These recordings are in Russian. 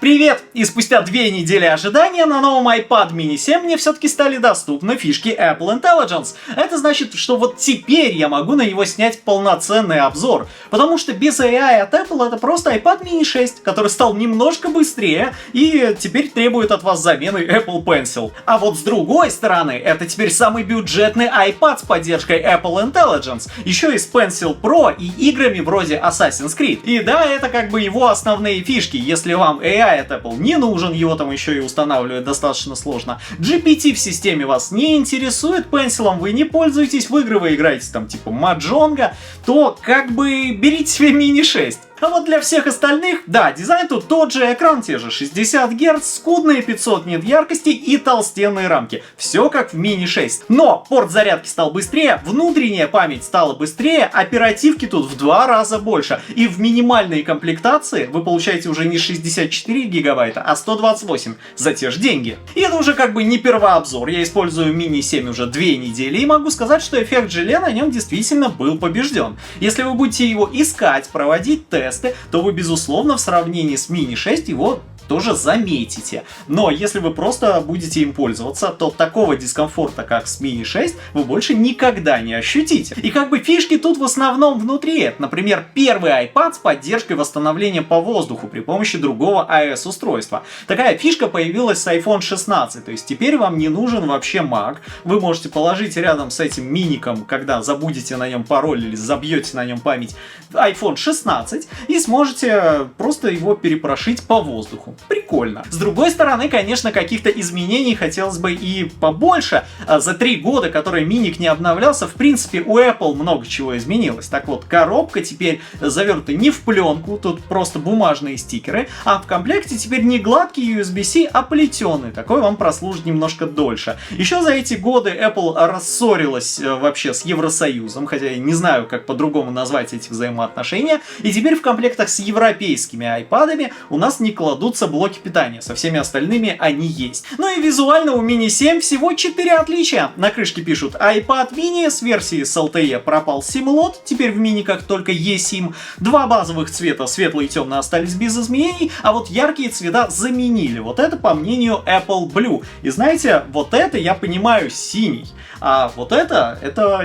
Привет! И спустя 2 недели ожидания на новом iPad mini 7 мне все-таки стали доступны фишки Apple Intelligence. Это значит, что вот теперь я могу на него снять полноценный обзор. Потому что без AI от Apple это просто iPad mini 6, который стал немножко быстрее и теперь требует от вас замены Apple Pencil. А вот с другой стороны, это теперь самый бюджетный iPad с поддержкой Apple Intelligence. Еще и с Pencil Pro и играми вроде Assassin's Creed. И да, это как бы его основные фишки. Если вам AI от Apple не нужен, его там еще и устанавливать достаточно сложно. GPT в системе вас не интересует, Pencil вы не пользуетесь, в игры вы играете там типа Mahjong, то как бы берите себе мини 6. А вот для всех остальных, да, дизайн тут тот же, экран те же 60 Гц, скудные 500 нит яркости и толстенные рамки. Все как в мини 6. Но порт зарядки стал быстрее, внутренняя память стала быстрее, оперативки тут в 2 раза больше. И в минимальной комплектации вы получаете уже не 64 гигабайта, а 128 за те же деньги. И это уже как бы не первообзор. Я использую мини 7 уже 2 недели и могу сказать, что эффект желе на нем действительно был побежден. Если вы будете его искать, проводить тесты, то вы, безусловно, в сравнении с мини 6 его тоже заметите. Но если вы просто будете им пользоваться, то такого дискомфорта, как с мини 6, вы больше никогда не ощутите. И как бы фишки тут в основном внутри. Например, первый iPad с поддержкой восстановления по воздуху при помощи другого iOS-устройства. Такая фишка появилась с iPhone 16, то есть теперь вам не нужен вообще Mac. Вы можете положить рядом с этим миником, когда забудете на нем пароль или забьете на нем память, iPhone 16 и сможете просто его перепрошить по воздуху. Прикольно. С другой стороны, конечно, каких-то изменений хотелось бы и побольше. За 3 года, которые миник не обновлялся, в принципе, у Apple много чего изменилось. Так вот, коробка теперь завернута не в пленку, тут просто бумажные стикеры, а в комплекте теперь не гладкий USB-C, а плетеный. Такой вам прослужит немножко дольше. Еще за эти годы Apple рассорилась вообще с Евросоюзом, хотя я не знаю, как по-другому назвать эти взаимоотношения. И теперь в комплектах с европейскими iPad'ами у нас не кладутся блоки питания, со всеми остальными они есть. Ну и визуально у Mini 7 всего 4 отличия. На крышке пишут iPad mini, с версии с LTE пропал SIM-лот, теперь в миниках только eSIM. 2 базовых цвета, светлый и темный, остались без изменений, а вот яркие цвета заменили. Вот это по мнению Apple Blue. И знаете, вот это я понимаю синий, а вот это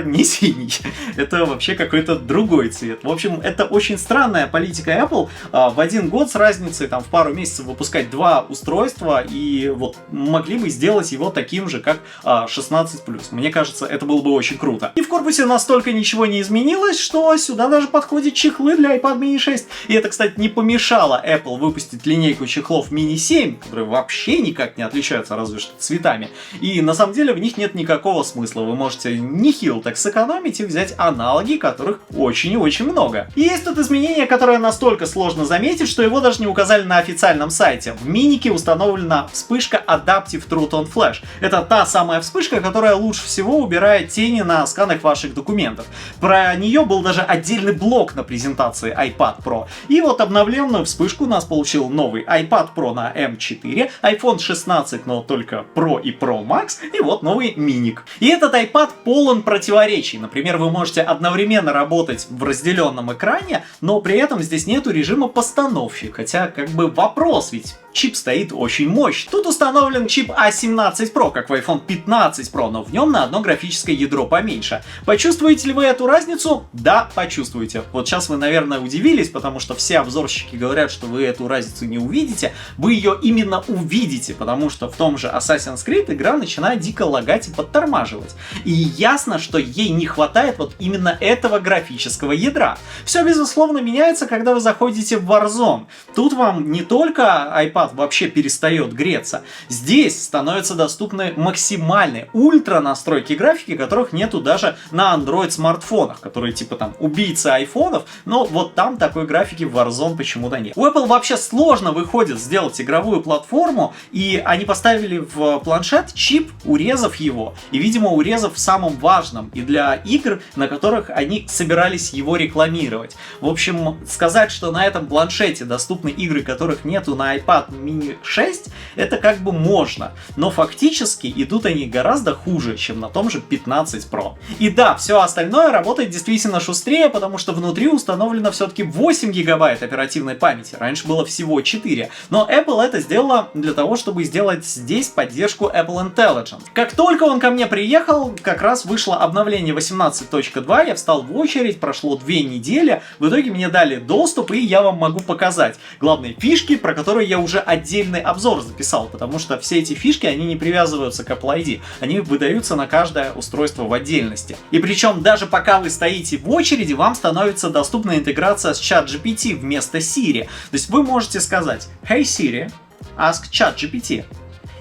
не синий. Это вообще какой-то другой цвет. В общем, это очень странная политика Apple. В 1 год с разницей там в пару месяцев выпускать 2 устройства, и вот могли бы сделать его таким же, как 16+. Мне кажется, это было бы очень круто. И в корпусе настолько ничего не изменилось, что сюда даже подходят чехлы для iPad mini 6. И это, кстати, не помешало Apple выпустить линейку чехлов mini 7, которые вообще никак не отличаются, разве что цветами. И на самом деле в них нет никакого смысла. Вы можете нехило так сэкономить и взять аналоги, которых очень и очень много. И есть тут изменение, которое настолько сложно заметить, что его даже не указали на официальном сайте. В минике установлена вспышка Adaptive Truth on Flash. Это та самая вспышка, которая лучше всего убирает тени на сканах ваших документов. Про нее был даже отдельный блог на презентации iPad Pro. И вот обновленную вспышку у нас получил новый iPad Pro на M4, iPhone 16, но только Pro и Pro Max, и вот новый миник. И этот iPad полон противоречий. Например, вы можете одновременно работать в разделенном экране, но при этом здесь нету режима постановки. Хотя, как бы вопрос, ведь чип стоит очень мощный. Тут установлен чип A17 Pro, как в iPhone 15 Pro, но в нем на одно графическое ядро поменьше. Почувствуете ли вы эту разницу? Да, почувствуете. Вот сейчас вы, наверное, удивились, потому что все обзорщики говорят, что вы эту разницу не увидите. Вы ее именно увидите, потому что в том же Assassin's Creed игра начинает дико лагать и подтормаживать. И ясно, что ей не хватает вот именно этого графического ядра. Все, безусловно, меняется, когда вы заходите в Warzone. Тут вам не только iPad вообще перестает греться. Здесь становятся доступны максимальные ультра настройки графики, которых нету даже на Android смартфонах, которые типа там убийцы айфонов, но вот там такой графики в Warzone почему-то нет. У Apple вообще сложно выходит сделать игровую платформу, и они поставили в планшет чип, урезав его, и, видимо, урезав в самом важном, и для игр, на которых они собирались его рекламировать. В общем, сказать, что на этом планшете доступны игры, которых нету на iPad iPad mini 6 это как бы можно, но фактически идут они гораздо хуже, чем на том же 15 Pro. И да, все остальное работает действительно шустрее, потому что внутри установлено все-таки 8 гигабайт оперативной памяти, раньше было всего 4, но Apple это сделала для того, чтобы сделать здесь поддержку Apple Intelligence. Как только он ко мне приехал, как раз вышло обновление 18.2, я встал в очередь, прошло 2 недели, в итоге мне дали доступ, и я вам могу показать главные фишки, про которые я уже отдельный обзор записал, потому что все эти фишки, они не привязываются к Apple ID, они выдаются на каждое устройство в отдельности. И причем даже пока вы стоите в очереди, вам становится доступна интеграция с ChatGPT вместо Siri. То есть вы можете сказать «Hey Siri, ask ChatGPT».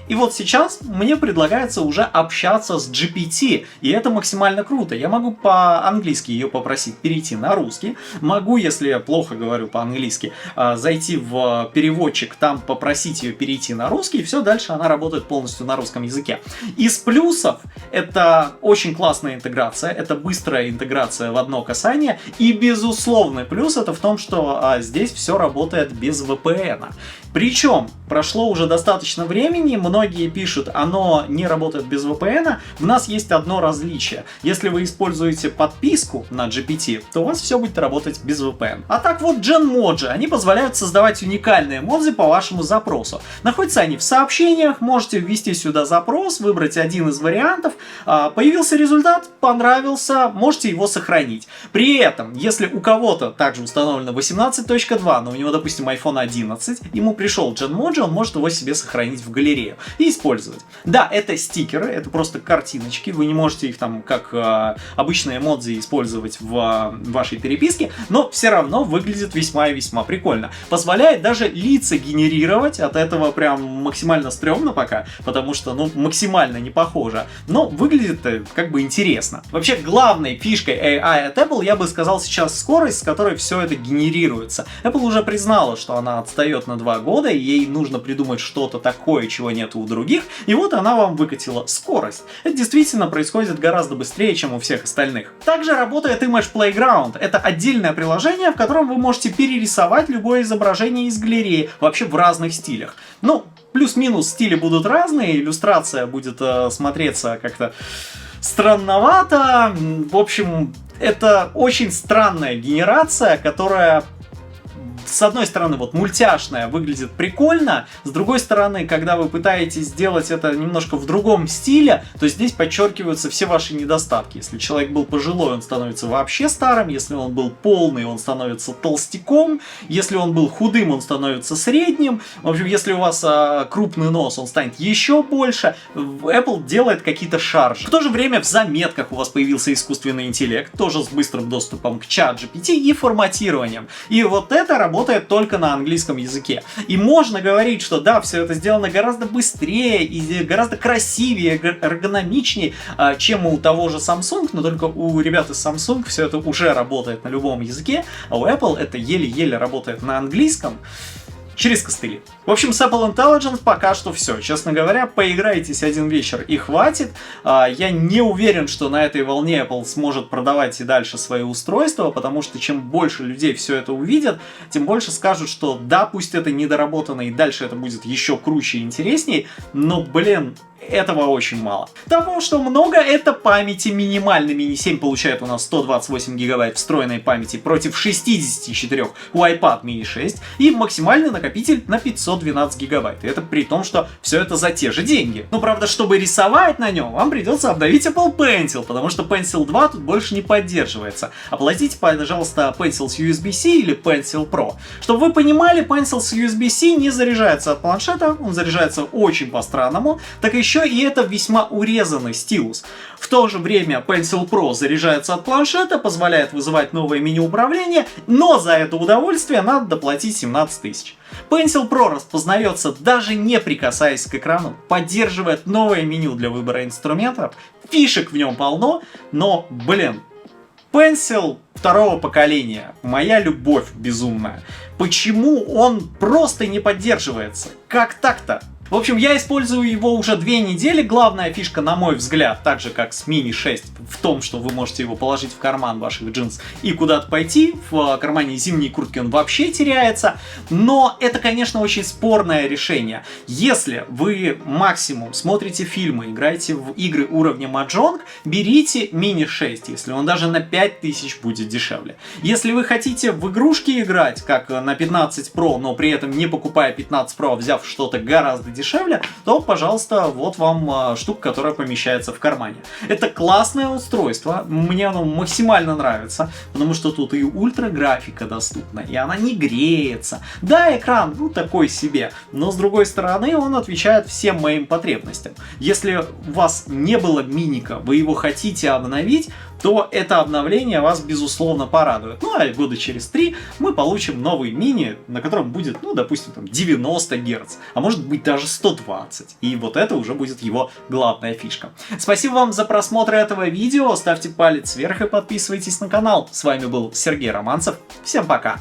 И вот сейчас мне предлагается уже общаться с GPT, и это максимально круто. Я могу по-английски ее попросить перейти на русский, могу, если я плохо говорю по-английски, зайти в переводчик, там попросить ее перейти на русский, и все, дальше она работает полностью на русском языке. Из плюсов это очень классная интеграция, это быстрая интеграция в одно касание, и безусловный плюс это в том, что здесь все работает без VPN. Причем прошло уже достаточно времени, многие пишут, оно не работает без VPN. У нас есть одно различие. Если вы используете подписку на GPT, то у вас все будет работать без VPN. А так вот Genmoji, они позволяют создавать уникальные эмодзи по вашему запросу. Находятся они в сообщениях, можете ввести сюда запрос, выбрать один из вариантов. Появился результат, понравился, можете его сохранить. При этом, если у кого-то также установлено 18.2, но у него, допустим, iPhone 11, ему пришел Genmoji, он может его себе сохранить в галерею и использовать. Да, это стикеры, это просто картиночки, вы не можете их там как обычные эмодзи использовать в вашей переписке, но все равно выглядит весьма и весьма прикольно. Позволяет даже лица генерировать, от этого прям максимально стрёмно пока, потому что, ну, максимально не похоже, но выглядит как бы интересно. Вообще, главной фишкой AI от Apple, я бы сказал сейчас скорость, с которой все это генерируется. Apple уже признала, что она отстает на 2 года, и ей нужно придумать что-то такое, чего нет у других, и вот она вам выкатила скорость. Это действительно происходит гораздо быстрее, чем у всех остальных. Также работает Image Playground. Это отдельное приложение, в котором вы можете перерисовать любое изображение из галереи, вообще в разных стилях. Ну, плюс-минус стили будут разные, иллюстрация будет смотреться как-то странновато. В общем, это очень странная генерация, которая с одной стороны, вот мультяшная, выглядит прикольно, с другой стороны, когда вы пытаетесь сделать это немножко в другом стиле, то здесь подчеркиваются все ваши недостатки. Если человек был пожилой, он становится вообще старым, если он был полный, он становится толстяком, если он был худым, он становится средним, в общем, если у вас крупный нос, он станет еще больше. Apple делает какие-то шаржи. В то же время в заметках у вас появился искусственный интеллект, тоже с быстрым доступом к ChatGPT и форматированием. И вот это работает только на английском языке. И можно говорить, что да, все это сделано гораздо быстрее и гораздо красивее, эргономичнее, чем у того же Samsung, но только у ребят из Samsung все это уже работает на любом языке, а у Apple это еле-еле работает на английском. Через костыли. В общем, с Apple Intelligence пока что все. Честно говоря, поиграйтесь один вечер и хватит. Я не уверен, что на этой волне Apple сможет продавать и дальше свои устройства, потому что чем больше людей все это увидят, тем больше скажут, что да, пусть это недоработано и дальше это будет еще круче и интереснее, но, блин, этого очень мало. Того, что много, это памяти минимальной. Mini 7 получает у нас 128 гигабайт встроенной памяти против 64 у iPad mini 6 и максимальный накопитель на 512 гигабайт. И это при том, что все это за те же деньги. Но правда, чтобы рисовать на нем, вам придется обновить Apple Pencil, потому что Pencil 2 тут больше не поддерживается. Оплатите, пожалуйста, Pencil с USB-C или Pencil Pro. Чтобы вы понимали, Pencil с USB-C не заряжается от планшета, он заряжается очень по-странному, так еще и это весьма урезанный стилус. В то же время Pencil Pro заряжается от планшета, позволяет вызывать новое меню управления, но за это удовольствие надо доплатить 17 тысяч. Pencil Pro распознается даже не прикасаясь к экрану, поддерживает новое меню для выбора инструментов, фишек в нем полно, но, блин, Pencil второго поколения, моя любовь безумная. Почему он просто не поддерживается? Как так-то? В общем, я использую его уже 2 недели. Главная фишка, на мой взгляд, так же как с Mini 6, в том, что вы можете его положить в карман ваших джинс и куда-то пойти. В кармане зимней куртки он вообще теряется. Но это, конечно, очень спорное решение. Если вы максимум смотрите фильмы, играете в игры уровня Mahjong, берите Mini 6, если он даже на 5000 будет дешевле. Если вы хотите в игрушки играть, как на 15 Pro, но при этом не покупая 15 Pro, взяв что-то гораздо дешевле, то, пожалуйста, вот вам штука, которая помещается в кармане. Это классное устройство, мне оно максимально нравится, потому что тут и ультра графика доступна, и она не греется. Да, экран, ну, такой себе, но с другой стороны он отвечает всем моим потребностям. Если у вас не было миника, вы его хотите обновить, то это обновление вас, безусловно, порадует. Ну, а года через 3 мы получим новый мини, на котором будет, ну, допустим, там 90 Гц, а может быть даже 120. И вот это уже будет его главная фишка. Спасибо вам за просмотр этого видео, ставьте палец вверх и подписывайтесь на канал. С вами был Сергей Романцев. Всем пока!